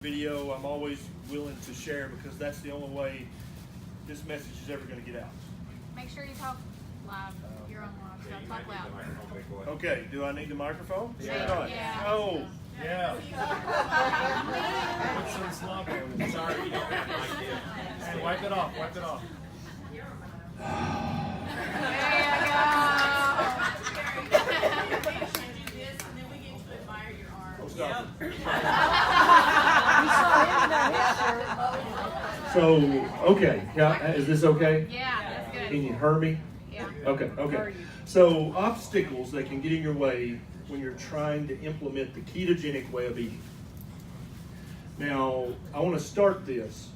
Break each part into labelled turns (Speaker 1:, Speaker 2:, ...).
Speaker 1: video, I'm always willing to share because that's the only way this message is ever going to get out.
Speaker 2: Make sure you talk live. You're on live, so talk loud.
Speaker 1: Okay, do I need the microphone?
Speaker 2: Yeah. Yeah.
Speaker 1: Oh.
Speaker 3: Yeah. Put some slump on it. Sorry, you don't have an idea. Hey, wipe it off. Wipe it off.
Speaker 2: There you go.
Speaker 1: Oh, stop.
Speaker 2: Yeah.
Speaker 1: So, okay. Yeah, is this okay?
Speaker 2: Yeah, that's good.
Speaker 1: Can you hear me?
Speaker 2: Yeah.
Speaker 1: Okay. So, obstacles that can get in your way when you're trying to implement the ketogenic way of eating. Now, I want to start this.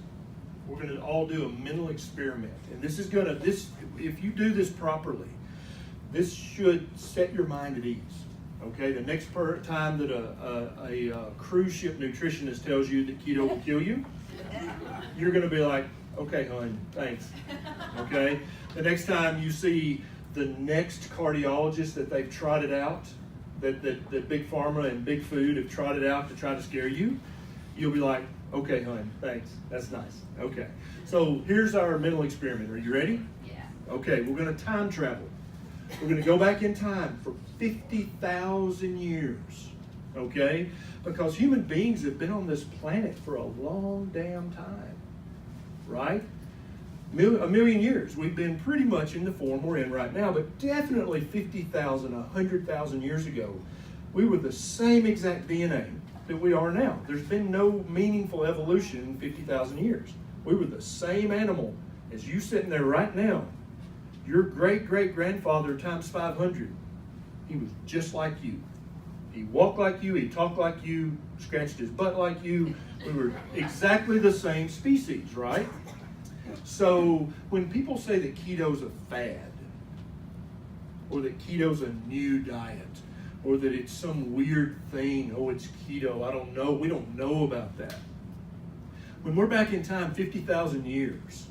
Speaker 1: We're going to all do a mental experiment. And this is going to, if you do this properly, this should set your mind at ease. Okay, the next time that a cruise ship nutritionist tells you that keto will kill you, you're going to be like, okay, hon, thanks. Okay, the next time you see the next cardiologist that they've tried it out, that Big Pharma and Big Food have tried it out to try to scare you, you'll be like, okay, hon, thanks. That's nice. Okay, so here's our mental experiment. Are you ready?
Speaker 2: Yeah.
Speaker 1: Okay, we're going to time travel. We're going to go back in time for 50,000 years, okay? Because human beings have been on this planet for a long damn time, right? A million years. We've been pretty much in the form we're in right now, but definitely 50,000, 100,000 years ago, we were the same exact DNA that we are now. There's been no meaningful evolution in 50,000 years. We were the same animal as you sitting there right now. Your great-great-grandfather times 500, he was just like you. He walked like you, he talked like you, scratched his butt like you. We were exactly the same species, right? So when people say that keto's a fad, or that keto's a new diet, or that it's some weird thing, oh, it's keto, I don't know, we don't know about that. When we're back in time 50,000 years,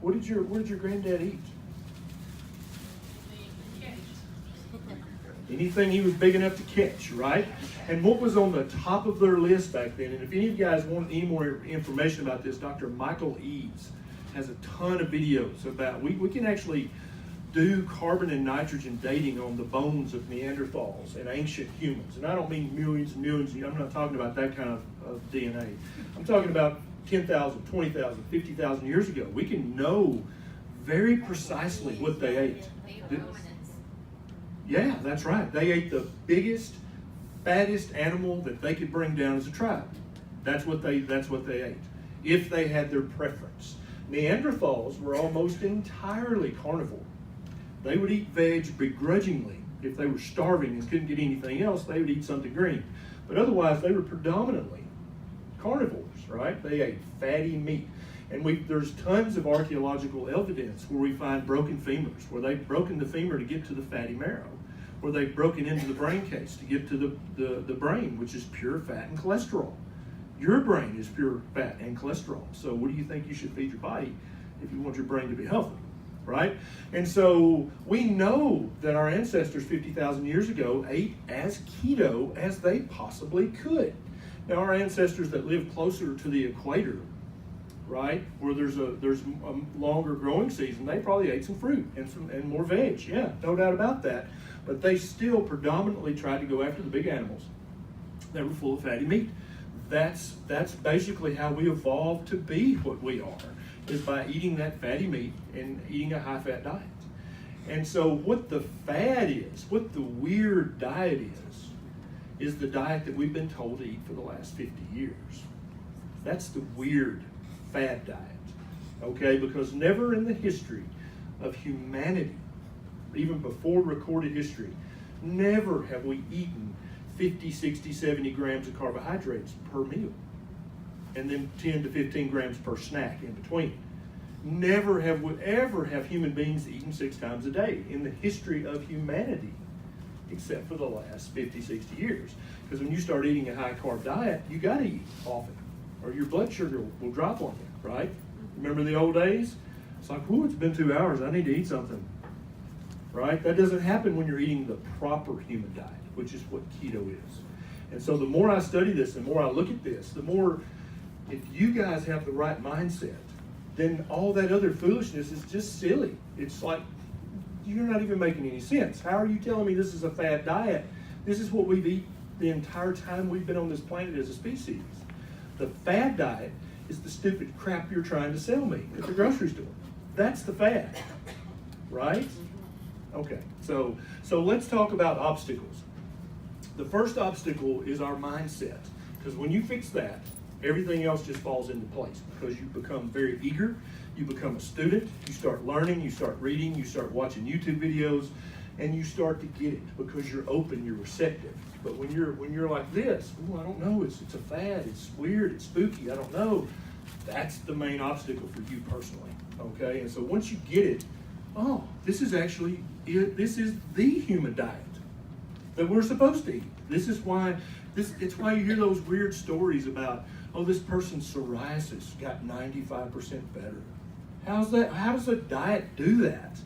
Speaker 1: what did your granddad eat? Anything he was big enough to catch, right? And what was on the top of their list back then, and if any of you guys want any more information about this, Dr. Michael Eads has a ton of videos about, we can actually do carbon and nitrogen dating on the bones of Neanderthals and ancient humans. And I don't mean millions and millions, I'm not talking about that kind of DNA. I'm talking about 10,000, 20,000, 50,000 years ago. We can know very precisely what they ate. Yeah, that's right. They ate the biggest, fattest animal that they could bring down as a tribe. That's what they ate, if they had their preference. Neanderthals were almost entirely carnivore. They would eat veg begrudgingly. If they were starving and couldn't get anything else, they would eat something green. But otherwise, they were predominantly carnivores, right? They ate fatty meat. And there's tons of archaeological evidence where we find broken femurs, where they've broken the femur to get to the fatty marrow, where they've broken into the brain case to get to the brain, which is pure fat and cholesterol. Your brain is pure fat and cholesterol. So what do you think you should feed your body if you want your brain to be healthy, right? And so we know that our ancestors 50,000 years ago ate as keto as they possibly could. Now our ancestors that lived closer to the equator, right, where there's a longer growing season, they probably ate some fruit and more veg. Yeah, no doubt about that. But they still predominantly tried to go after the big animals that were full of fatty meat. That's basically how we evolved to be what we are, is by eating that fatty meat and eating a high-fat diet. And so what the fad is, what the weird diet is the diet that we've been told to eat for the last 50 years. That's the weird fad diet, okay? Because never in the history of humanity, even before recorded history, never have we eaten 50, 60, 70 grams of carbohydrates per meal, and then 10 to 15 grams per snack in between. Never have we ever have human beings eaten 6 times a day in the history of humanity, except for the last 50, 60 years. Because when you start eating a high-carb diet, you got to eat often, or your blood sugar will drop on you, right? Remember the old days? It's like, ooh, it's been 2 hours, I need to eat something, right? That doesn't happen when you're eating the proper human diet, which is what keto is. And so the more I study this, the more I look at this, the more, if you guys have the right mindset, then all that other foolishness is just silly. It's like, you're not even making any sense. How are you telling me this is a fad diet? This is what we've eaten the entire time we've been on this planet as a species. The fad diet is the stupid crap you're trying to sell me at the grocery store. That's the fad, right? Okay, so let's talk about obstacles. The first obstacle is our mindset, because when you fix that, everything else just falls into place, because you become very eager, you become a student, you start learning, you start reading, you start watching YouTube videos, and you start to get it because you're open, you're receptive. But when you're like this, I don't know, it's a fad, it's weird, it's spooky, I don't know. That's the main obstacle for you personally, okay? And so once you get it, oh, this is actually it. This is the human diet that we're supposed to eat. This is why it's why you hear those weird stories about, oh, this person's psoriasis got 95% better. How's that? How does a diet do that?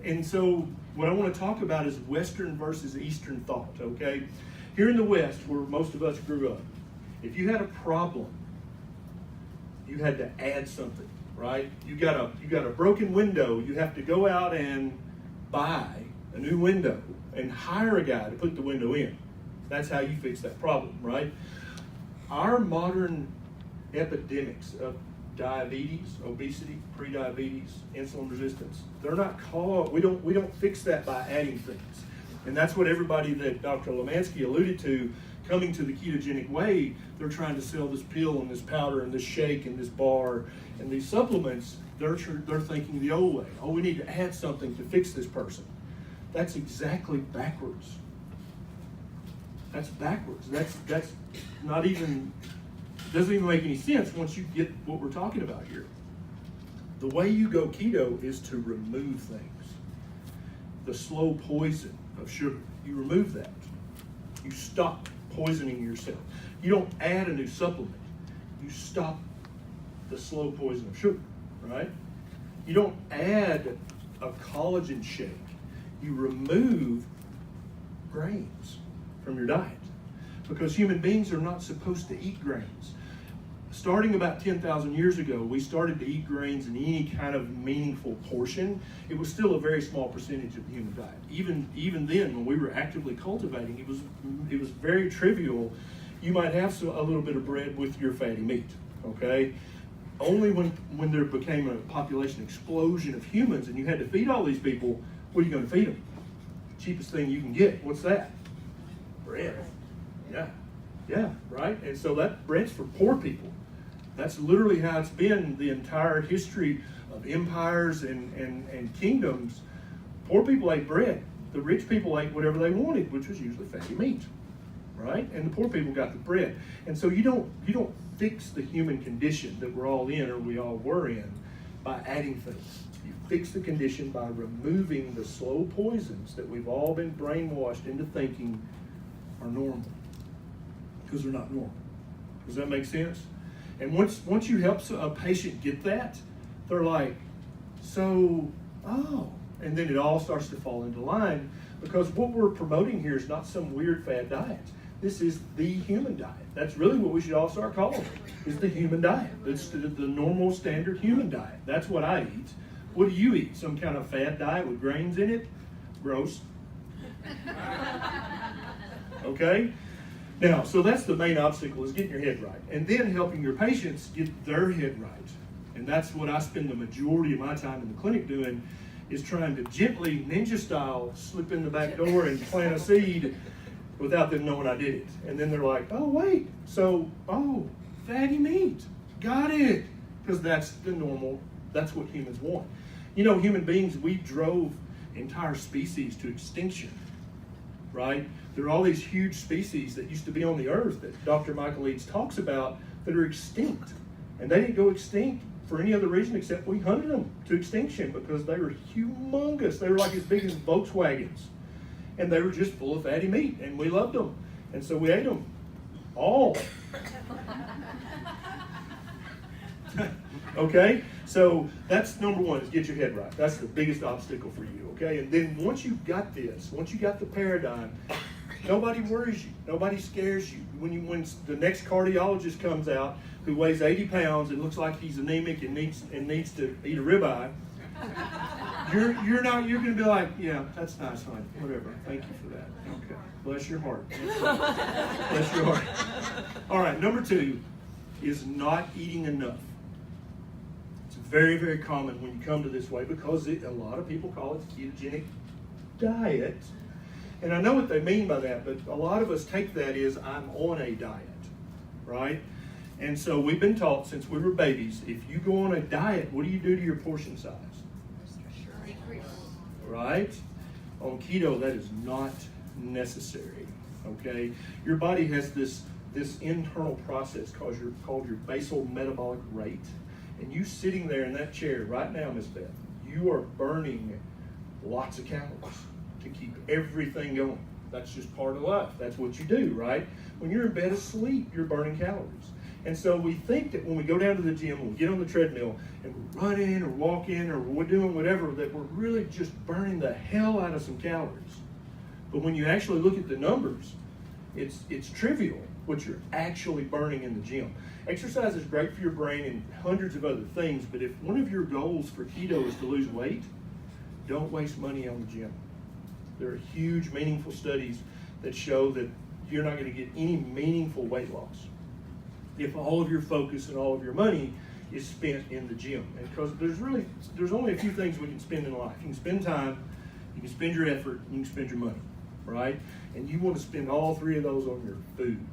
Speaker 1: And so what I want to talk about is Western versus Eastern thought, okay? Here in the West, where most of us grew up, if you had a problem, you had to add something, right? You got a broken window, you have to go out and buy a new window and hire a guy to put the window in. That's how you fix that problem, right? Our modern epidemics of diabetes, obesity, prediabetes, insulin resistance, they're not called, we don't fix that by adding things. And that's what everybody that Dr. Lemansky alluded to, coming to the ketogenic way, they're trying to sell this pill and this powder and this shake and this bar and these supplements. They're thinking the old way. Oh, we need to add something to fix this person. That's exactly backwards. That's backwards. That's not even, doesn't even make any sense once you get what we're talking about here. The way you go keto is to remove things. The slow poison of sugar, you remove that. You stop poisoning yourself. You don't add a new supplement. You stop the slow poison of sugar, right? You don't add a collagen shake. You remove grains from your diet, because human beings are not supposed to eat grains. Starting about 10,000 years ago, we started to eat grains in any kind of meaningful portion. It was still a very small percentage of the human diet. Even then, when we were actively cultivating, it was very trivial. You might have a little bit of bread with your fatty meat, okay? Only when there became a population explosion of humans and you had to feed all these people, what are you going to feed them? Cheapest thing you can get. What's that? Bread. Yeah, right? And so that bread's for poor people. That's literally how it's been the entire history of empires and kingdoms. Poor people ate bread. The rich people ate whatever they wanted, which was usually fatty meat, right? And the poor people got the bread. And so you don't fix the human condition that we're all in, or we all were in, by adding things. You fix the condition by removing the slow poisons that we've all been brainwashed into thinking are normal, because they're not normal. Does that make sense? And once you help a patient get that, they're like, so, oh, and then it all starts to fall into line, because what we're promoting here is not some weird fad diet. This is the human diet. That's really what we should all start calling it, is the human diet. It's the normal standard human diet. That's what I eat. What do you eat? Some kind of fad diet with grains in it? Gross. Okay? Now, so that's the main obstacle, is getting your head right. And then helping your patients get their head right. And that's what I spend the majority of my time in the clinic doing, is trying to gently, ninja style, slip in the back door and plant a seed without them knowing I did it. And then they're like, oh, wait, so, oh, fatty meat. Got it. Because that's the normal, that's what humans want. You know, human beings, we drove entire species to extinction, right? There are all these huge species that used to be on the earth that Dr. Michael Eads talks about that are extinct. And they didn't go extinct for any other reason except we hunted them to extinction because they were humongous. They were like as big as Volkswagens. And they were just full of fatty meat, and we loved them. And so we ate them all. Okay? So that's number one, is get your head right. That's the biggest obstacle for you, okay? And then once you've got this, once you got the paradigm, Nobody worries you. Nobody scares you. When the next cardiologist comes out who weighs 80 pounds and looks like he's anemic and needs to eat a ribeye, you're going to be like, yeah, that's nice, honey. Whatever. Thank you for that. Okay. Bless your heart. Bless your heart. All right. Number 2 is not eating enough. It's very, very common when you come to this way because a lot of people call it the ketogenic diet. And I know what they mean by that, but a lot of us take that as I'm on a diet, right? And so we've been taught since we were babies, if you go on a diet, what do you do to your portion size? Right? On keto, that is not necessary, okay? Your body has this internal process called your basal metabolic rate. And you sitting there in that chair right now, Miss Beth, you are burning lots of calories to keep everything going. That's just part of life. That's what you do, right? When you're in bed asleep, you're burning calories. And so we think that when we go down to the gym and we get on the treadmill and we're running or walking or we're doing whatever, that we're really just burning the hell out of some calories. But when you actually look at the numbers, it's trivial what you're actually burning in the gym. Exercise is great for your brain and hundreds of other things, but if one of your goals for keto is to lose weight, don't waste money on the gym. There are huge, meaningful studies that show that you're not going to get any meaningful weight loss if all of your focus and all of your money is spent in the gym. And because there's only a few things we can spend in life. You can spend time, you can spend your effort, you can spend your money, right? And you want to spend all 3 of those on your food.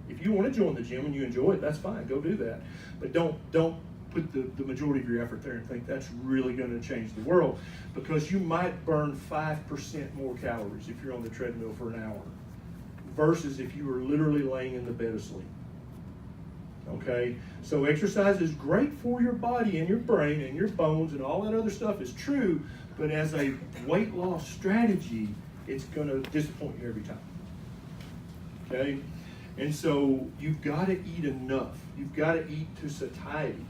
Speaker 1: If you want to join the gym and you enjoy it, that's fine. Go do that. But don't put the majority of your effort there and think that's really going to change the world, because you might burn 5% more calories if you're on the treadmill for an hour versus if you were literally laying in the bed asleep. Okay? So exercise is great for your body and your brain and your bones and all that other stuff is true, but as a weight loss strategy, it's going to disappoint you every time. Okay? And so you've got to eat enough. You've got to eat to satiety.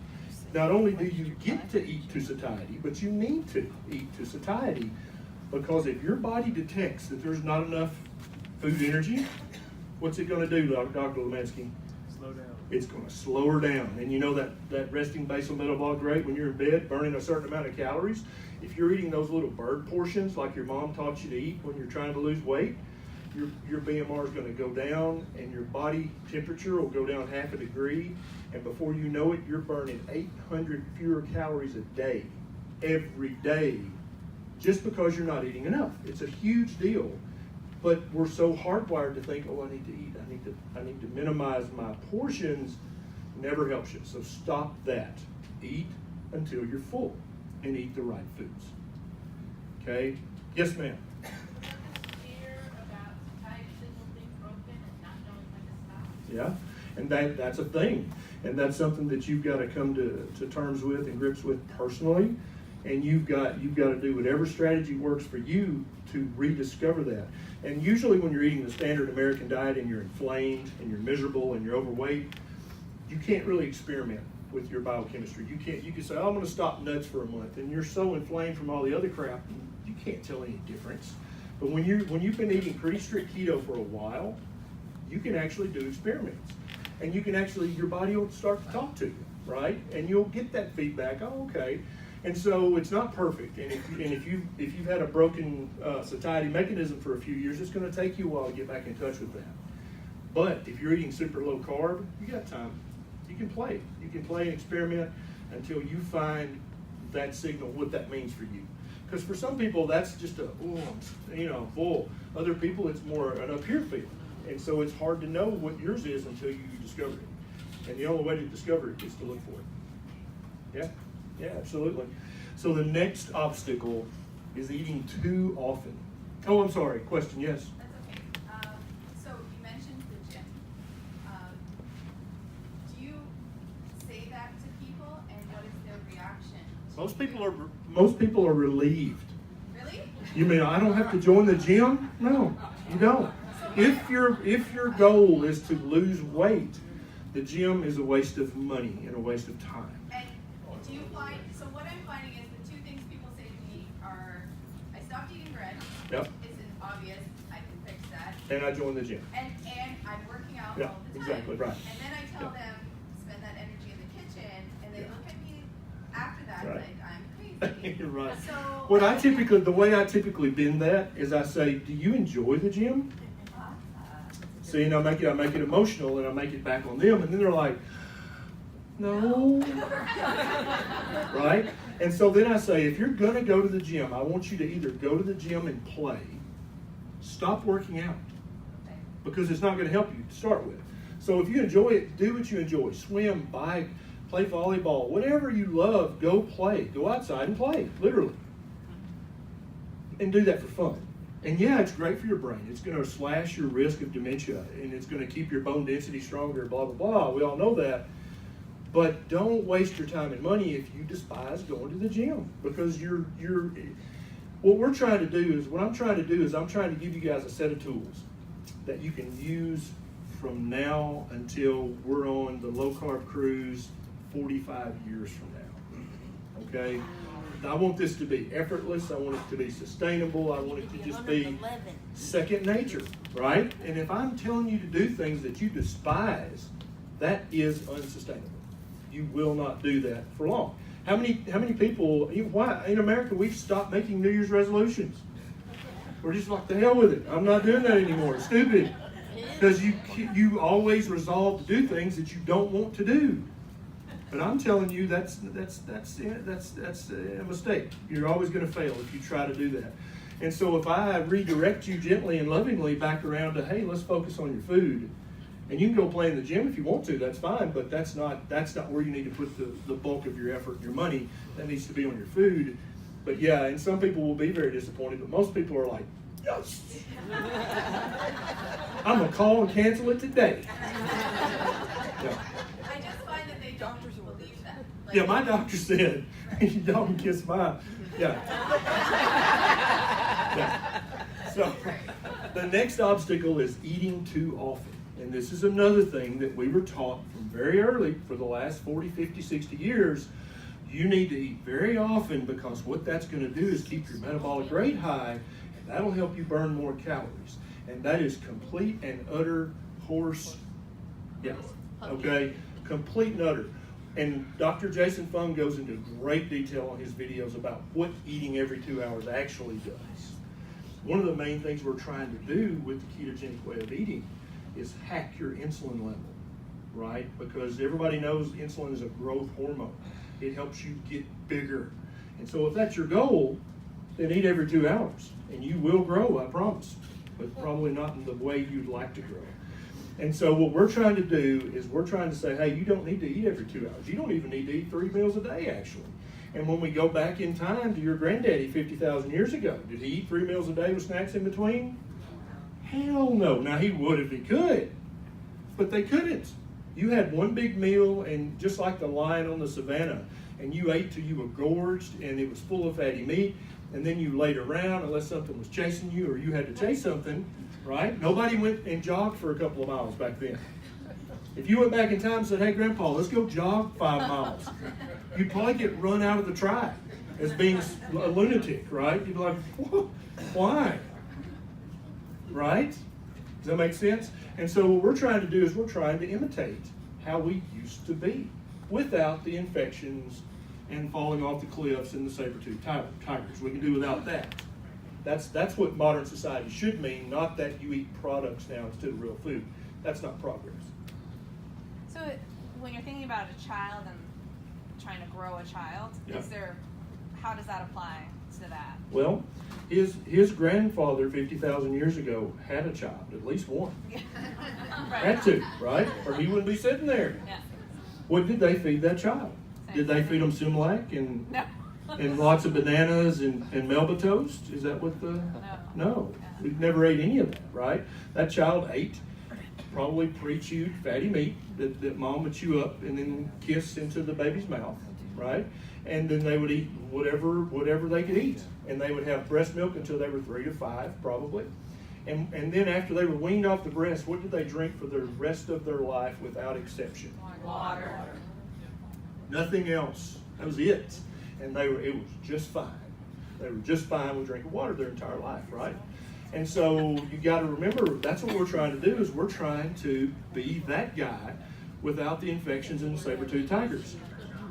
Speaker 1: Not only do you get to eat to satiety, but you need to eat to satiety, because if your body detects that there's not enough food energy, what's it going to do, Dr. Lemansky?
Speaker 3: Slow down.
Speaker 1: It's going to slow her down. And you know that resting basal metabolic rate when you're in bed, burning a certain amount of calories, if you're eating those little bird portions like your mom taught you to eat when you're trying to lose weight, your BMR is going to go down and your body temperature will go down 0.5 degree, and before you know it, you're burning 800 fewer calories a day, every day, just because you're not eating enough. It's a huge deal, but we're so hardwired to think, oh, I need to eat, I need to minimize my portions. Never helps you. So stop that. Eat until you're full and eat the right foods. Okay? Yes, ma'am. Yeah, and that's a thing, and that's something that you've got to come to terms with and grips with personally, and you've got to do whatever strategy works for you to rediscover that. And usually when you're eating the standard American diet and you're inflamed and you're miserable and you're overweight, you can't really experiment with your biochemistry. You can say, oh, I'm going to stop nuts for a month, and you're so inflamed from all the other crap, you can't tell any difference. But when you've been eating pretty strict keto for a while, you can actually do experiments, and you can actually, your body will start to talk to you, right? And you'll get that feedback. Oh, okay. And so it's not perfect. And if you've had a broken satiety mechanism for a few years, it's going to take you a while to get back in touch with that. But if you're eating super low carb, you got time. You can play. You can play and experiment until you find that signal, what that means for you. Because for some people, that's just full. Other people, it's more an up here feeling. And so it's hard to know what yours is until you discover it. And the only way to discover it is to look for it. Yeah, absolutely. So the next obstacle is eating too often. Oh, I'm sorry. Question, yes?
Speaker 2: That's okay. So you mentioned the gym. Do you say that to people, and what is their reaction?
Speaker 1: Most people are relieved.
Speaker 2: Really?
Speaker 1: You mean I don't have to join the gym? No, you don't. If your goal is to lose weight, the gym is a waste of money and a waste of time.
Speaker 2: And do you find, so what I'm finding is the two things people say to me are, I stopped eating bread.
Speaker 1: Yep.
Speaker 2: It's obvious, I can
Speaker 1: And I join the gym.
Speaker 2: And I'm working out
Speaker 1: Yeah,
Speaker 2: all the time.
Speaker 1: exactly, right.
Speaker 2: And then I tell them, spend that energy in the kitchen, and they look at me after that
Speaker 1: Right.
Speaker 2: like I'm crazy.
Speaker 1: You're right.
Speaker 2: So
Speaker 1: The way I typically bend that is I say, do you enjoy the gym? See, and I make it emotional, and I make it back on them, and then they're like, no. Right? And so then I say, if you're gonna go to the gym, I want you to either go to the gym and play, stop working out, because it's not gonna help you to start with. So if you enjoy it, do what you enjoy. Swim, bike, play volleyball, whatever you love, go play. Go outside and play, literally. And do that for fun. And yeah, it's great for your brain. It's going to slash your risk of dementia, and it's going to keep your bone density stronger, blah, blah, blah. We all know that. But don't waste your time and money if you despise going to the gym, because what I'm trying to do is I'm trying to give you guys a set of tools that you can use from now until we're on the low-carb cruise 45 years from now, okay? I want this to be effortless. I want it to be sustainable. I want it to just be second nature, right? And if I'm telling you to do things that you despise, that is unsustainable. You will not do that for long. How many people, why in America we've stopped making New Year's resolutions? We're just like, the hell with it. I'm not doing that anymore. It's stupid. Because you always resolve to do things that you don't want to do. But I'm telling you, that's a mistake. You're always going to fail if you try to do that. And so if I redirect you gently and lovingly back around to, hey, let's focus on your food, and you can go play in the gym if you want to, that's fine. But that's not where you need to put the bulk of your effort and your money. That needs to be on your food. But yeah, and some people will be very disappointed. But most people are like, yes, I'm gonna call and cancel it today. Yeah.
Speaker 2: I just find that they don't believe that. Like,
Speaker 1: Yeah, my doctor said, y'all can kiss my, yeah. So, the next obstacle is eating too often. And this is another thing that we were taught from very early for the last 40, 50, 60 years. You need to eat very often, because what that's going to do is keep your metabolic rate high, and that'll help you burn more calories. And that is complete and utter horse, yeah, okay? Complete and utter. And Dr. Jason Fung goes into great detail on his videos about what eating every 2 hours actually does. One of the main things we're trying to do with the ketogenic way of eating is hack your insulin level, right? Because everybody knows insulin is a growth hormone. It helps you get bigger. And so if that's your goal, then eat every 2 hours. And you will grow, I promise. But probably not in the way you'd like to grow. And so what we're trying to do is we're trying to say, hey, you don't need to eat every 2 hours. You don't even need to eat 3 meals a day, actually. And when we go back in time to your granddaddy 50,000 years ago, did he eat 3 meals a day with snacks in between? Hell no. Now, he would if he could, but they couldn't. You had one big meal, and just like the lion on the savannah, and you ate till you were gorged, and it was full of fatty meat, and then you laid around unless something was chasing you or you had to chase something, right? Nobody went and jogged for a couple of miles back then. If you went back in time and said, hey, Grandpa, let's go jog 5 miles, you'd probably get run out of the tribe as being a lunatic, right? You'd be like, why? Right? Does that make sense? And so what we're trying to do is we're trying to imitate how we used to be without the infections and falling off the cliffs and the saber-toothed tigers. We can do without that. That's what modern society should mean, not that you eat products now instead of real food. That's not progress.
Speaker 4: So when you're thinking about a child and trying to grow a child,
Speaker 1: Yeah.
Speaker 4: how does that apply to that?
Speaker 1: Well, his grandfather 50,000 years ago had a child, at least one. Had to, right? Or he wouldn't be sitting there.
Speaker 4: Yeah.
Speaker 1: What did they feed that child? Did they feed him Similac and lots of bananas and Melba toast? Is that what the... No. We never ate any of that, right? That child ate probably pre-chewed fatty meat that mom would chew up and then kiss into the baby's mouth, right? And then they would eat whatever they could eat. And they would have breast milk until they were 3 to 5, probably. And then after they were weaned off the breast, what did they drink for the rest of their life without exception?
Speaker 4: Water.
Speaker 1: Nothing else. That was it. And it was just fine. They were just fine with drinking water their entire life, right? And so you got to remember, that's what we're trying to do, is we're trying to be that guy without the infections and the saber-toothed tigers.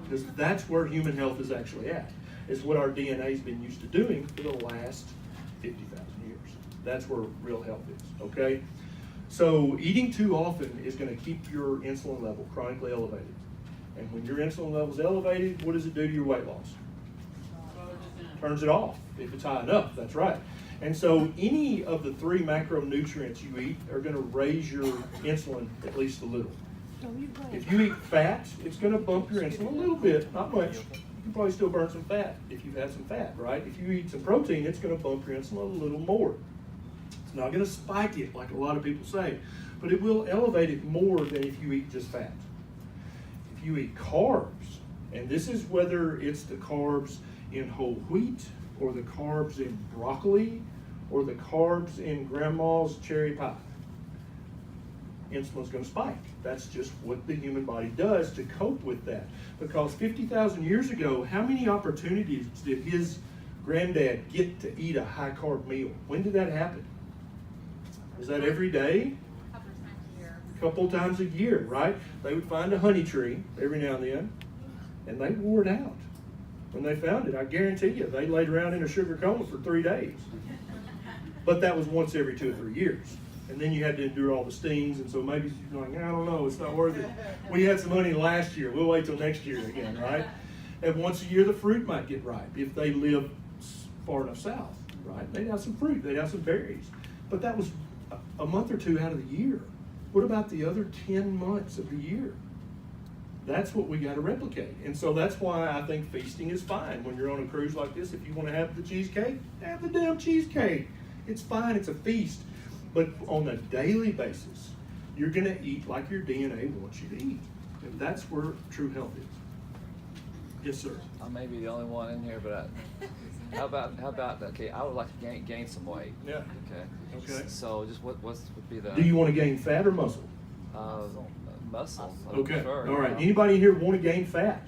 Speaker 1: Because that's where human health is actually at. It's what our DNA has been used to doing for the last 50,000 years. That's where real health is, okay? So eating too often is going to keep your insulin level chronically elevated. And when your insulin level is elevated, what does it do to your weight loss? Turns it off, if it's high enough, that's right. And so any of the 3 macronutrients you eat are going to raise your insulin at least a little. If you eat fat, it's going to bump your insulin a little bit, not much. You can probably still burn some fat if you've had some fat, right? If you eat some protein, it's going to bump your insulin a little more. It's not going to spike it like a lot of people say, but it will elevate it more than if you eat just fat. If you eat carbs, and this is whether it's the carbs in whole wheat, or the carbs in broccoli, or the carbs in grandma's cherry pie, insulin's going to spike. That's just what the human body does to cope with that. Because 50,000 years ago, how many opportunities did his granddad get to eat a high carb meal? When did that happen? Is that every day? A couple times a year, right? They would find a honey tree every now and then, and they wore it out. When they found it, I guarantee you, they laid around in a sugar coma for 3 days. But that was once every 2 or 3 years. And then you had to endure all the stings, and so maybe you're like, I don't know, it's not worth it. We had some honey last year, we'll wait till next year again, right? And once a year, the fruit might get ripe if they live far enough south, right? They'd have some fruit, they'd have some berries. But that was a month or 2 out of the year. What about the other 10 months of the year? That's what we got to replicate. And so that's why I think feasting is fine. When you're on a cruise like this, if you want to have the cheesecake, have the damn cheesecake. It's fine, it's a feast. But on a daily basis, you're going to eat like your DNA wants you to eat. And that's where true health is. Yes, sir.
Speaker 5: I may be the only one in here, but how about okay, I would like to gain some weight.
Speaker 1: Yeah.
Speaker 5: Okay.
Speaker 1: Okay.
Speaker 5: So just what would be the
Speaker 1: Do you want to gain fat or muscle?
Speaker 5: muscle?
Speaker 1: Okay.
Speaker 5: Sure,
Speaker 1: All right.
Speaker 5: yeah.
Speaker 1: Anybody in here want to gain fat?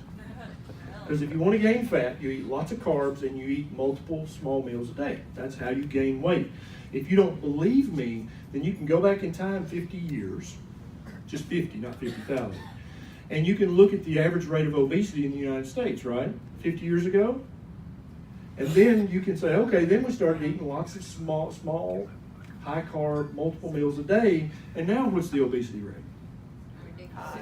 Speaker 1: Because if you want to gain fat, you eat lots of carbs and you eat multiple small meals a day. That's how you gain weight. If you don't believe me, then you can go back in time 50 years, just 50, not 50,000. And you can look at the average rate of obesity in the United States, right? 50 years ago. And then you can say, okay, then we started eating lots of small, high carb, multiple meals a day. And now what's the obesity rate?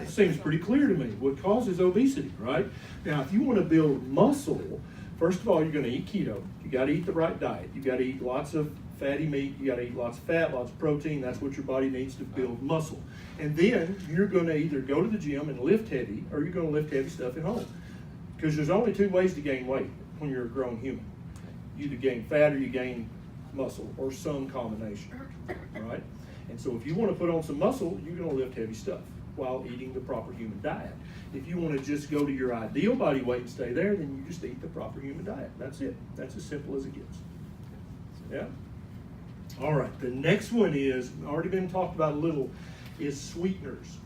Speaker 1: It seems pretty clear to me what causes obesity, right? Now, if you want to build muscle, first of all, you're going to eat keto. You got to eat the right diet. You got to eat lots of fatty meat. You got to eat lots of fat, lots of protein. That's what your body needs to build muscle. And then you're going to either go to the gym and lift heavy, or you're going to lift heavy stuff at home. Because there's only 2 ways to gain weight when you're a grown human. You either gain fat or you gain muscle, or some combination, right? And so if you want to put on some muscle, you're going to lift heavy stuff while eating the proper human diet. If you want to just go to your ideal body weight and stay there, then you just eat the proper human diet. That's it. That's as simple as it gets. Yeah? All right, the next one is, already been talked about a little, is sweeteners.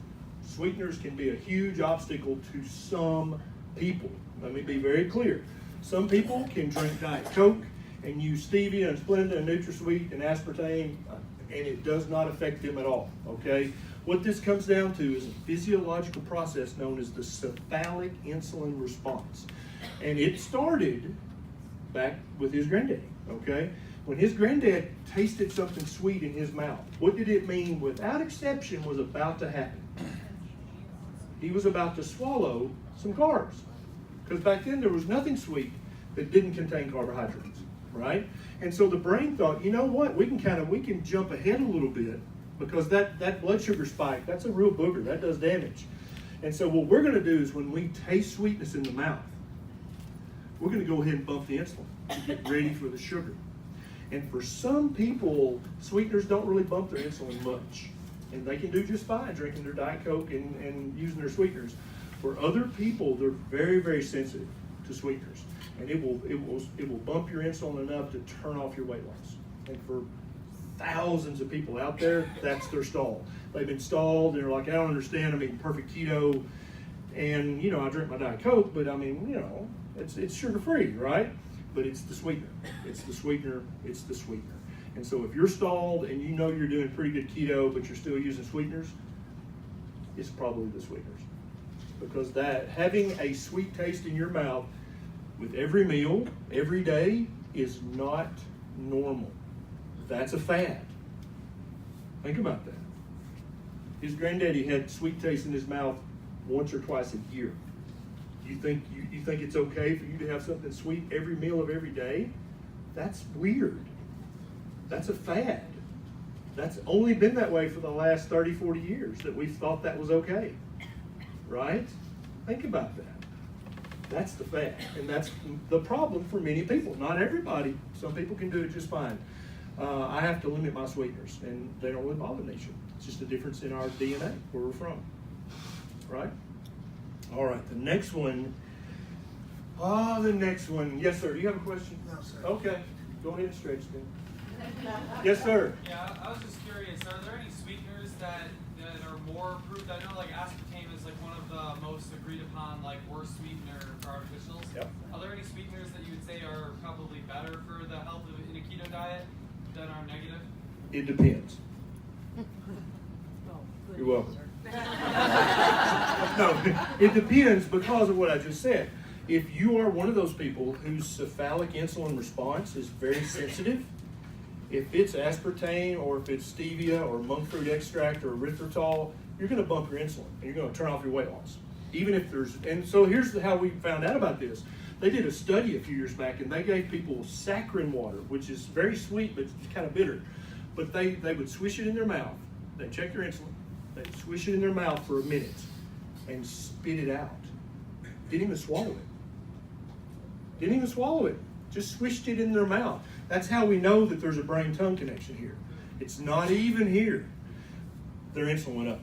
Speaker 1: Sweeteners can be a huge obstacle to some people. Let me be very clear. Some people can drink Diet Coke and use stevia and Splenda and NutraSweet and aspartame, and it does not affect them at all, okay? What this comes down to is a physiological process known as the cephalic insulin response. And it started back with his granddaddy, okay? When his granddad tasted something sweet in his mouth, what did it mean without exception was about to happen? He was about to swallow some carbs. Because back then there was nothing sweet that didn't contain carbohydrates, right? And so the brain thought, you know what, we can jump ahead a little bit, because that blood sugar spike, that's a real booger, that does damage. And so what we're going to do is when we taste sweetness in the mouth, we're going to go ahead and bump the insulin to get ready for the sugar. And for some people, sweeteners don't really bump their insulin much. And they can do just fine drinking their Diet Coke and using their sweeteners. For other people, they're very, very sensitive to sweeteners. And it will bump your insulin enough to turn off your weight loss. And for thousands of people out there, that's their stall. They've been stalled, and they're like, I don't understand, I'm eating perfect keto, and, I drink my Diet Coke, but it's sugar-free, right? But it's the sweetener. It's the sweetener. It's the sweetener. And so if you're stalled and you know you're doing pretty good keto, but you're still using sweeteners, it's probably the sweeteners. Because that having a sweet taste in your mouth with every meal, every day, is not normal. That's a fad. Think about that. His granddaddy had sweet taste in his mouth once or twice a year. You think it's okay for you to have something sweet every meal of every day? That's weird. That's a fad. That's only been that way for the last 30, 40 years that we've thought that was okay. Right? Think about that. That's the fad. And that's the problem for many people. Not everybody. Some people can do it just fine. I have to limit my sweeteners, and they don't really bother me. It's just a difference in our DNA, where we're from. Right? All right, the next one. Yes, sir. Do you have a question?
Speaker 6: No, sir.
Speaker 1: Okay. Go ahead and stretch then. Yes, sir.
Speaker 3: Yeah, I was just curious, are there any sweeteners that are more approved? I know like aspartame is like one of the most agreed upon like worst sweetener for artificials.
Speaker 1: Yep.
Speaker 3: Are there any sweeteners that you would say are probably better for the health in a keto diet that are negative?
Speaker 1: It depends. You're welcome. No, it depends because of what I just said. If you are one of those people whose cephalic insulin response is very sensitive, if it's aspartame or if it's stevia or monk fruit extract or erythritol, you're going to bump your insulin and you're going to turn off your weight loss. Even if there's, and so here's how we found out about this. They did a study a few years back and they gave people saccharin water, which is very sweet but it's kind of bitter. But they would swish it in their mouth. They'd check their insulin. They'd swish it in their mouth for a minute and spit it out. Didn't even swallow it. Just swished it in their mouth. That's how we know that there's a brain-tongue connection here. It's not even here. Their insulin went up.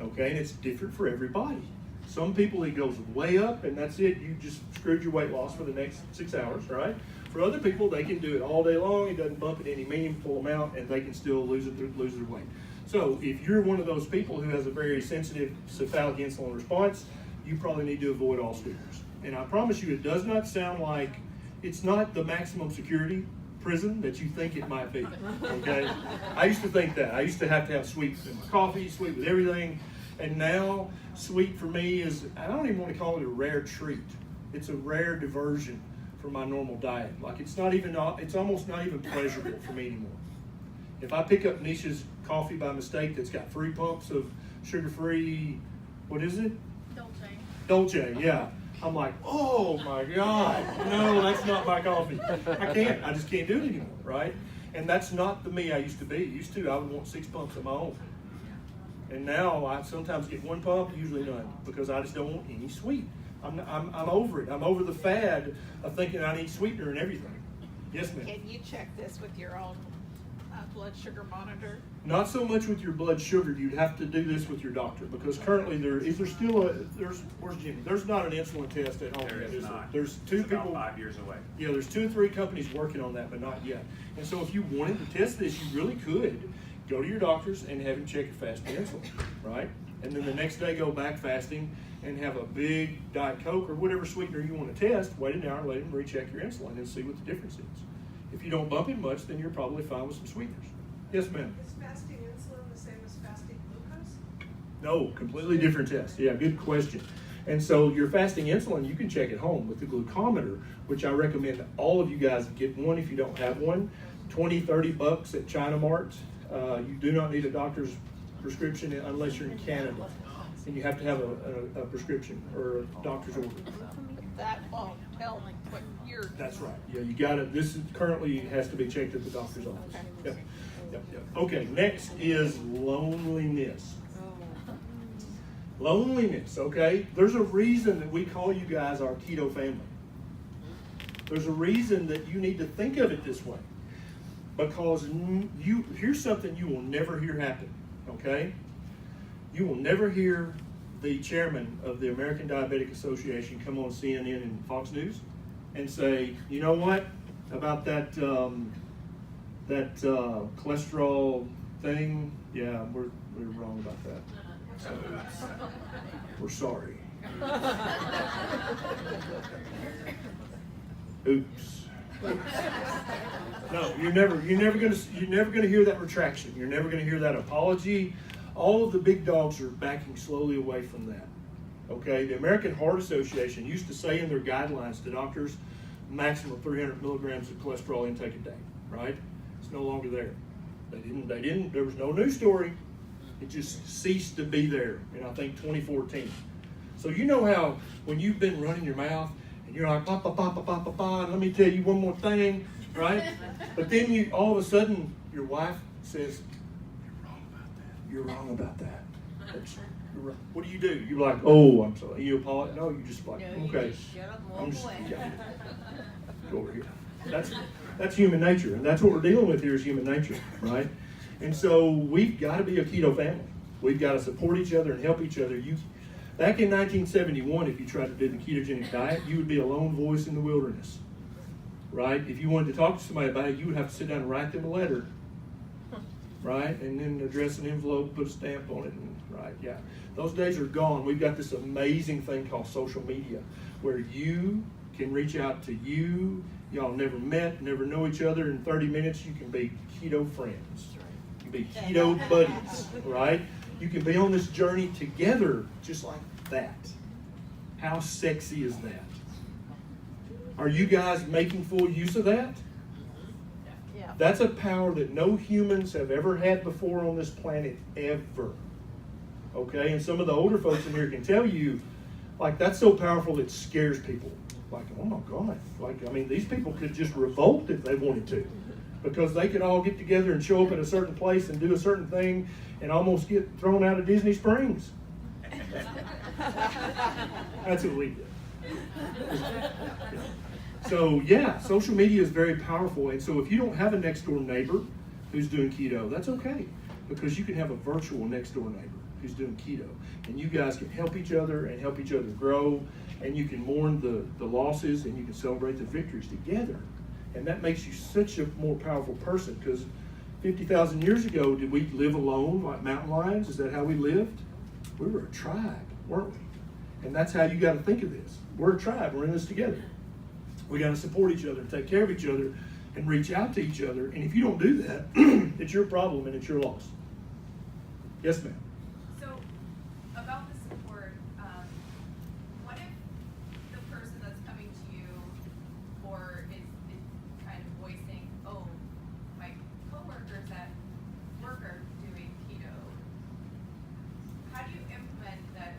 Speaker 1: Okay, and it's different for everybody. Some people it goes way up and that's it. You just screwed your weight loss for the next 6 hours, right? For other people, they can do it all day long. It doesn't bump it any meaningful amount and they can still lose their weight. So if you're one of those people who has a very sensitive cephalic insulin response, you probably need to avoid all sweeteners. And I promise you, it does not sound like, it's not the maximum security prison that you think it might be, okay? I used to think that. I used to have sweet in my coffee, sweet with everything. And now sweet for me is, I don't even want to call it a rare treat. It's a rare diversion from my normal diet. Like it's almost not even pleasurable for me anymore. If I pick up Nisha's coffee by mistake that's got 3 pumps of sugar-free, what is it? Dolce, yeah. I'm like, oh my God, no, that's not my coffee. I just can't do it anymore, right? And that's not the me I used to be. I would want 6 pumps of my own. And now I sometimes get 1 pump, usually none, because I just don't want any sweet. I'm over it. I'm over the fad of thinking I need sweetener and everything. Yes, ma'am.
Speaker 7: Can you check this with your own blood sugar monitor?
Speaker 1: Not so much with your blood sugar. You'd have to do this with your doctor because currently where's Jimmy? There's not an insulin test at home
Speaker 6: There
Speaker 1: yet,
Speaker 6: is
Speaker 1: there?
Speaker 6: not.
Speaker 1: There's two
Speaker 6: It's
Speaker 1: people.
Speaker 6: about 5 years away.
Speaker 1: Yeah, there's 2 or 3 companies working on that, but not yet. And so if you wanted to test this, you really could go to your doctors and have him check your fasting insulin, right? And then the next day go back fasting and have a big Diet Coke or whatever sweetener you want to test. Wait an hour, let him recheck your insulin and see what the difference is. If you don't bump it much, then you're probably fine with some sweeteners. Yes, ma'am.
Speaker 8: Is fasting insulin the same as fasting glucose?
Speaker 1: No, completely different test. Yeah, good question. And so your fasting insulin, you can check at home with the glucometer, which I recommend all of you guys get one if you don't have one. $20-30 at China Mart. You do not need a doctor's prescription unless you're in Canada. And you have to have a prescription or a doctor's order.
Speaker 7: That won't tell me what you're.
Speaker 1: That's right. Yeah, you got it. This currently has to be checked at the doctor's office. Yep. Okay, next is loneliness. Loneliness, okay? There's a reason that we call you guys our keto family. There's a reason that you need to think of it this way. Because here's something you will never hear happen, okay? You will never hear the chairman of the American Diabetic Association come on CNN and Fox News and say, you know what, about that cholesterol thing, yeah, we're wrong about that. So, we're sorry. Oops. No, you're never gonna hear that retraction. You're never gonna hear that apology. All of the big dogs are backing slowly away from that. Okay, the American Heart Association used to say in their guidelines to doctors, maximum 300 milligrams of cholesterol intake a day. Right? It's no longer there. They didn't. There was no news story. It just ceased to be there in, I think, 2014. So you know how when you've been running your mouth and you're like, pa, pa, pa, pa, pa, pa, pa, and let me tell you one more thing, right? But then you, all of a sudden, your wife says, you're wrong about that. You're wrong. What do? You're like, oh, I'm sorry. You apologize? No, you just like, okay. I'm just, yeah. Go over here. That's human nature, and that's what we're dealing with here is human nature, right? And so we've got to be a keto family. We've got to support each other and help each other. Back in 1971, if you tried to do the ketogenic diet, you would be a lone voice in the wilderness, right? If you wanted to talk to somebody about it, you would have to sit down and write them a letter, right? And then address an envelope, put a stamp on it, and right, yeah. Those days are gone. We've got this amazing thing called social media where you can reach out to you. Y'all never met, never know each other. In 30 minutes, you can be keto friends. You can be keto buddies, right? You can be on this journey together just like that. How sexy is that? Are you guys making full use of that?
Speaker 7: Yeah.
Speaker 1: That's a power that no humans have ever had before on this planet, ever. Okay? And some of the older folks in here can tell you, like, that's so powerful it scares people. Like, oh my God. Like, I mean, these people could just revolt if they wanted to. Because they could all get together and show up at a certain place and do a certain thing and almost get thrown out of Disney Springs. That's what we did. So, yeah, social media is very powerful. And so if you don't have a next door neighbor who's doing keto, that's okay. Because you can have a virtual next door neighbor who's doing keto. And you guys can help each other and help each other grow. And you can mourn the losses and you can celebrate the victories together. And that makes you such a more powerful person because 50,000 years ago, did we live alone like mountain lions? Is that how we lived? We were a tribe, weren't we? And that's how you got to think of this. We're a tribe. We're in this together. We got to support each other, take care of each other, and reach out to each other. And if you don't do that, it's your problem and it's your loss. Yes, ma'am.
Speaker 2: So, about the support, what if the person that's coming to you or is kind of voicing, oh, my coworkers at work are doing keto? How do you implement that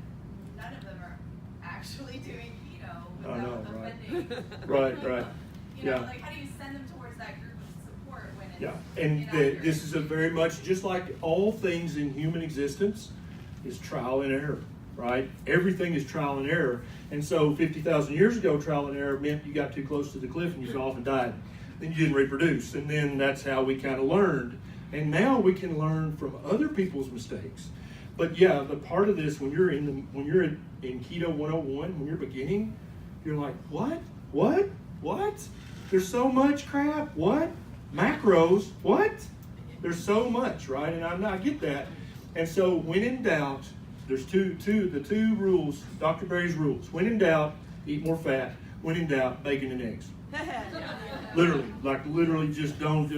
Speaker 2: none of them are actually doing keto without offending?
Speaker 1: Right.
Speaker 2: You know,
Speaker 1: Yeah.
Speaker 2: like how do you send them towards that group of support when it's
Speaker 1: Yeah, and
Speaker 2: inaccurate?
Speaker 1: this is a very much, just like all things in human existence, is trial and error, right? Everything is trial and error. And so 50,000 years ago, trial and error meant you got too close to the cliff and you fell off and died. Then you didn't reproduce. And then that's how we kind of learned. And now we can learn from other people's mistakes. But yeah, the part of this, when you're in Keto 101, when you're beginning, you're like, what? There's so much crap. What? Macros. What? There's so much, right? And I get that. And so when in doubt, there's the two rules, Dr. Berry's rules. When in doubt, eat more fat. When in doubt, bacon and eggs. Literally just don't,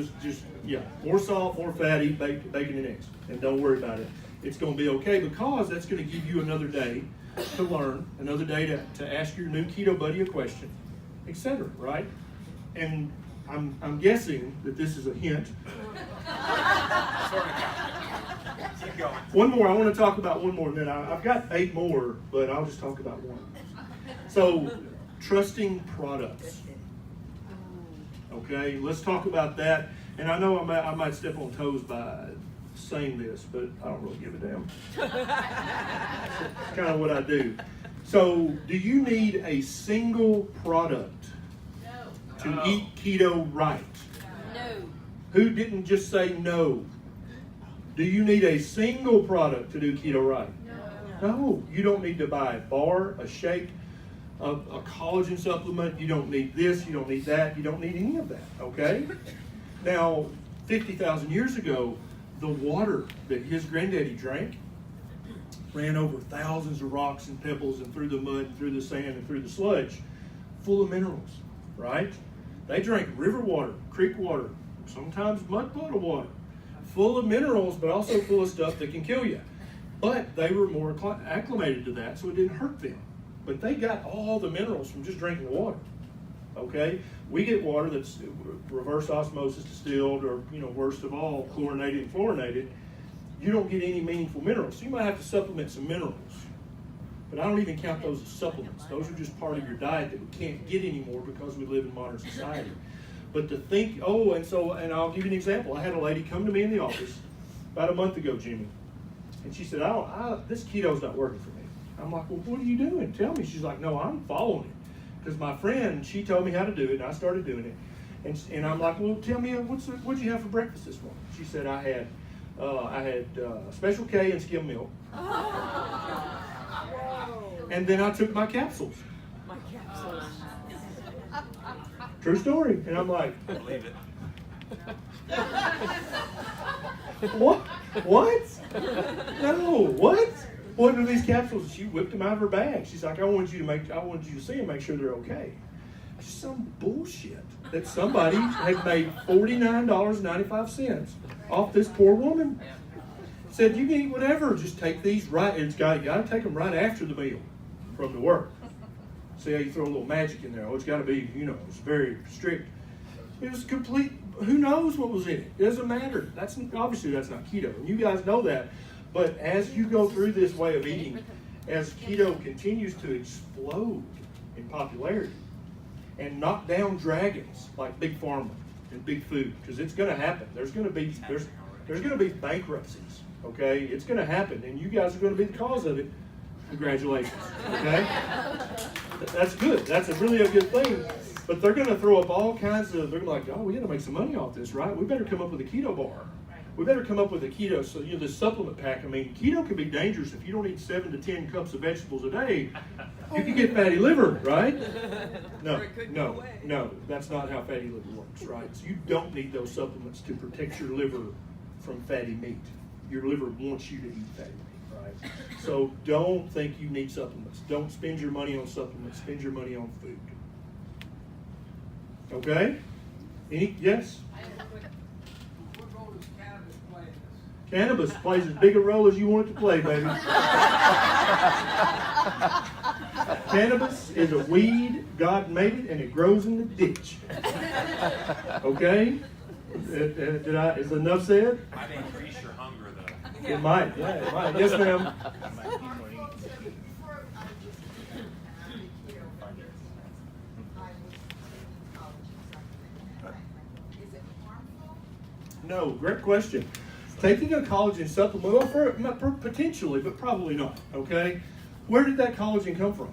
Speaker 1: more salt, more fat, eat bacon and eggs. And don't worry about it. It's going to be okay because that's going to give you another day to learn, another day to ask your new keto buddy a question, etc., right? And I'm guessing that this is a hint.
Speaker 3: Keep going.
Speaker 1: One more, I want to talk about one more, and then I've got 8 more, but I'll just talk about one. So, trusting products. Okay, let's talk about that. And I know I might step on toes by saying this, but I don't really give a damn. It's kind of what I do. So, do you need a single product to eat keto right?
Speaker 7: No.
Speaker 1: Who didn't just say no? Do you need a single product to do keto right? No. You don't need to buy a bar, a shake, a collagen supplement. You don't need this. You don't need that. You don't need any of that, okay? Now, 50,000 years ago, the water that his granddaddy drank ran over thousands of rocks and pebbles and through the mud and through the sand and through the sludge, full of minerals, right? They drank river water, creek water, sometimes mud puddle water, full of minerals, but also full of stuff that can kill you. But they were more acclimated to that, so it didn't hurt them. But they got all the minerals from just drinking water. Okay? We get water that's reverse osmosis distilled, or, worst of all, chlorinated and fluorinated. You don't get any meaningful minerals. So you might have to supplement some minerals. But I don't even count those as supplements. Those are just part of your diet that we can't get anymore because we live in modern society. But to think, and I'll give you an example. I had a lady come to me in the office about a month ago, Jimmy, and she said, this keto's not working for me. I'm like, well, what are you doing? Tell me. She's like, no, I'm following it. Because my friend, she told me how to do it, and I started doing it. And I'm like, well, tell me, what'd you have for breakfast this morning? She said, I had Special K and skim milk. And then I took my capsules. True story. And I'm like,
Speaker 6: Believe it.
Speaker 1: What? No, what? What are these capsules? She whipped them out of her bag. She's like, I want you to see them, make sure they're okay. Just some bullshit that somebody had made $49.95 off this poor woman. Said, you can eat whatever, just take these right. You got to take them right after the meal from the work. See how you throw a little magic in there. Oh, it's got to be, it's very strict. It was complete. Who knows what was in it? It doesn't matter. Obviously that's not keto, and you guys know that. But as you go through this way of eating, as keto continues to explode in popularity and knock down dragons like Big Pharma and Big Food, because it's going to happen. There's going to be bankruptcies. Okay, it's going to happen, and you guys are going to be the cause of it. Congratulations. Okay, that's good. That's really a good thing. But they're going to throw up all kinds of. They're like, oh, we got to make some money off this, right? We better come up with a keto bar. We better come up with a keto. So this supplement pack. I mean, keto can be dangerous if you don't eat 7 to 10 cups of vegetables a day. You can get fatty liver, right? No, that's not how fatty liver works, right? So you don't need those supplements to protect your liver from fatty meat. Your liver wants you to eat fatty meat, right? So don't think you need supplements. Don't spend your money on supplements. Spend your money on food. Okay? Yes?
Speaker 9: What role does cannabis play in this?
Speaker 1: Cannabis plays as big a role as you want it to play, baby. Cannabis is a weed. God made it, and it grows in the ditch. Okay? Is enough said?
Speaker 6: Might increase your hunger, though.
Speaker 1: It might. Yeah, it might. Yes, ma'am. No, great question. Taking a collagen supplement, well, potentially, but probably not. Okay, where did that collagen come from?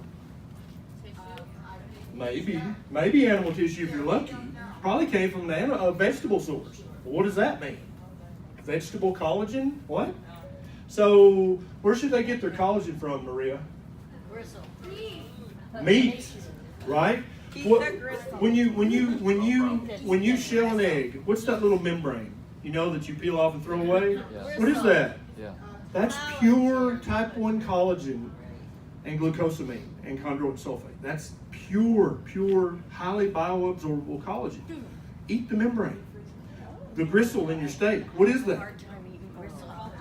Speaker 1: Maybe animal tissue if you're lucky. Probably came from a vegetable source. Well, what does that mean? Vegetable collagen? What? So where should they get their collagen from, Maria? Meat, right? When you shell an egg, what's that little membrane? That you peel off and throw away?
Speaker 5: Yeah.
Speaker 1: What is that?
Speaker 5: Yeah.
Speaker 1: That's pure type 1 collagen and glucosamine and chondroitin sulfate. That's pure, highly bioabsorbable collagen. Eat the membrane. The gristle in your steak, what is that?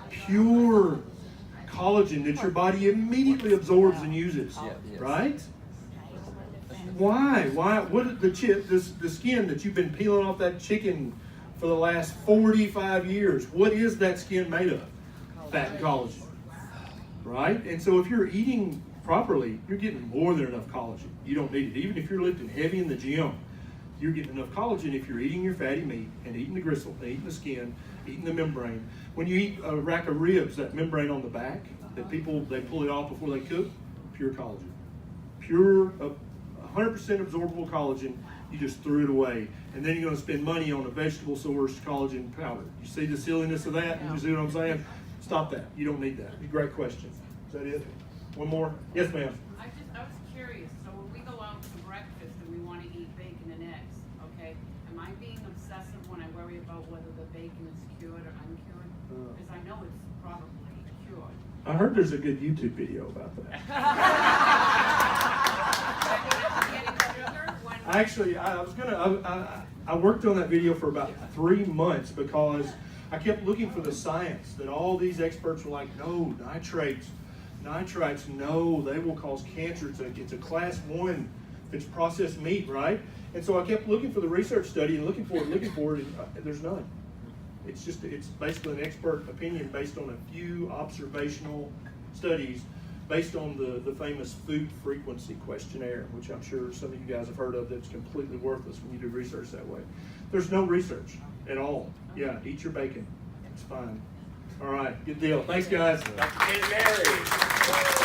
Speaker 1: Pure collagen that your body immediately absorbs and uses, right? Why? What the skin that you've been peeling off that chicken for the last 45 years, what is that skin made of? Fat and collagen, right? And so if you're eating properly, you're getting more than enough collagen. You don't need it. Even if you're lifting heavy in the gym, you're getting enough collagen if you're eating your fatty meat and eating the gristle, and eating the skin, eating the membrane. When you eat a rack of ribs, that membrane on the back, that they pull it off before they cook, pure collagen. Pure, 100% absorbable collagen. You just threw it away. And then you're going to spend money on a vegetable source collagen powder. You see the silliness of that? You see what I'm saying? Stop that. You don't need that. Great question. Is that it? One more? Yes, ma'am.
Speaker 10: I was curious. So when we go out to breakfast and we want to eat bacon and eggs, okay, am I being obsessive when I worry about whether the bacon is cured or uncured? Because I know it's probably cured.
Speaker 1: I heard there's a good YouTube video about that. Actually, I worked on that video for about 3 months because I kept looking for the science that all these experts were like, no, nitrates, no, they will cause cancer. It's a class 1. It's processed meat, right? And so I kept looking for the research study and looking for it, and there's none. It's basically an expert opinion based on a few observational studies based on the famous food frequency questionnaire, which I'm sure some of you guys have heard of. That's completely worthless when you do research that way. There's no research at all. Yeah, eat your bacon. It's fine. All right, good deal. Thanks, guys.
Speaker 6: Dr. Ken Mary.